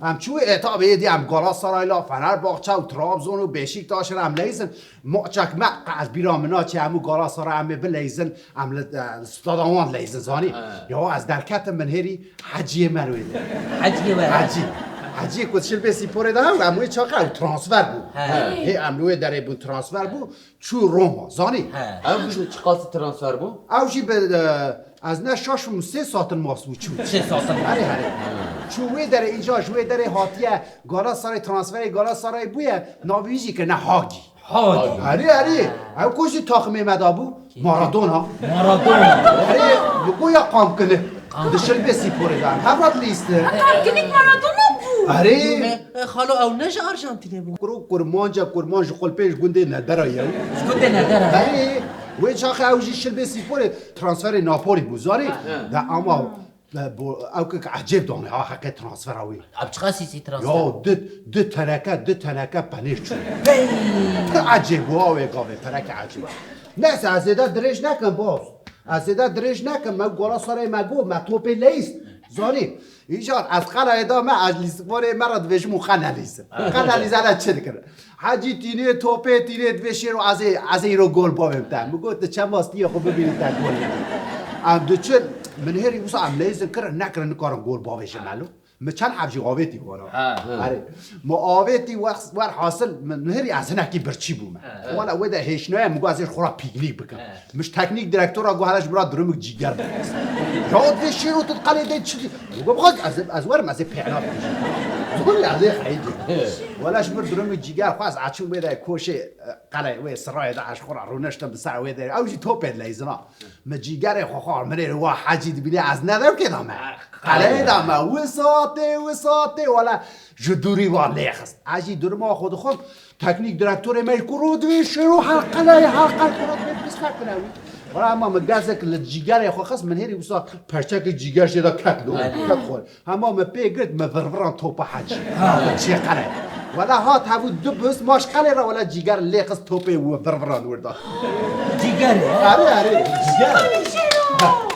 ام چوی اعتاب ایدی ام گالاسارای فنرباغچه و ترابزون و بشیکتاش هم لیزن معچک مقع از بیرامنا چه امو گالاسارای ام بلیزن ام استادوان لیزن زانی یا از درکت من هری حجیه مرویده حجی کدشل بسی پره ده و اموی چاقه ترانسفر بود هی امروی داره بود ترانسفر بود چو روما زانی اوجی چقدر ترانسفر بود؟ اوجی به از نه شاشم 3 ساعت ماست بود چو 3 ساعت هره چوی داره اینجا شوی داره هاتیه گالا سارای ترانسفر گالا سارای بویه ناویجی که نه هاگی هره او کجی تاخمه مدابو مارادونا هره بگو یا قام کنه دشل بسی پره دارم هفرات لیسته قام کنه مارادونا بو هره خالو او نج آرژانتینه بو کرمانج قل پیش گنده نداره یا گنده نداره هره وی چاخه اوجی شل بسی پره ترانسفر ناپولی بوزاری ده اما او که عجیب دانه ها حقیقه ترانسفر اوی اب چقدر سی ترانسفر یا دو تنکه پنیر چون عجیب واوی گاوه پرک عجیب نه از ایده درش نکن باز از ایده درش نکن من گولا سارای مگو مطلوبه لیست زانی ایجان از خلا ایده من از لیست باره مرا دوشمو خنالیسه خنالیسه چه دکره حاجی تینه توپه تینه دوشی رو از این رو گل باومتن مگو چه ماستی خب ببینید تا گل ام دوچه من هری وسا ام لیزن کر نکر نکارم گل باوش مالو مچان حبجی قاوتی ورا آره معاوتی ور حاصل من هری از هناکی برچی بوم ولا ودا هیچ مگو ازش خورا پیکنیک بکن مش تکنیک دیرکتورا گو هلاش برا درمک جیگر بس یاد وشی رو تقلیده چی مگو بخواد از ورم از پیانا زغل از خیلی ولاش بر درمک جیگر خواست عچون بده کوشه قلعه و سرای داش خورا رونشتم بسر و در اوجی توپ لیزنا مجیگر خوخار منی رو حاجی بینی از ندم که دامه قلعه دامه وساته ولا جدوری والی خست عجی درما خود تکنیک دیرکتور میکرو دویش رو حلقه کرد بس کنه ولی اما مگزک لجیگر خو خست من هری وسا پرچک جیگر شده کتلو کت خور اما مپیگرد مفروران توپ حاجی چی قلعه ولا هات هبو دو بس ماش قلعه را ولا جیگر لیخس توپه و فروران وردا جیگر آره جیگر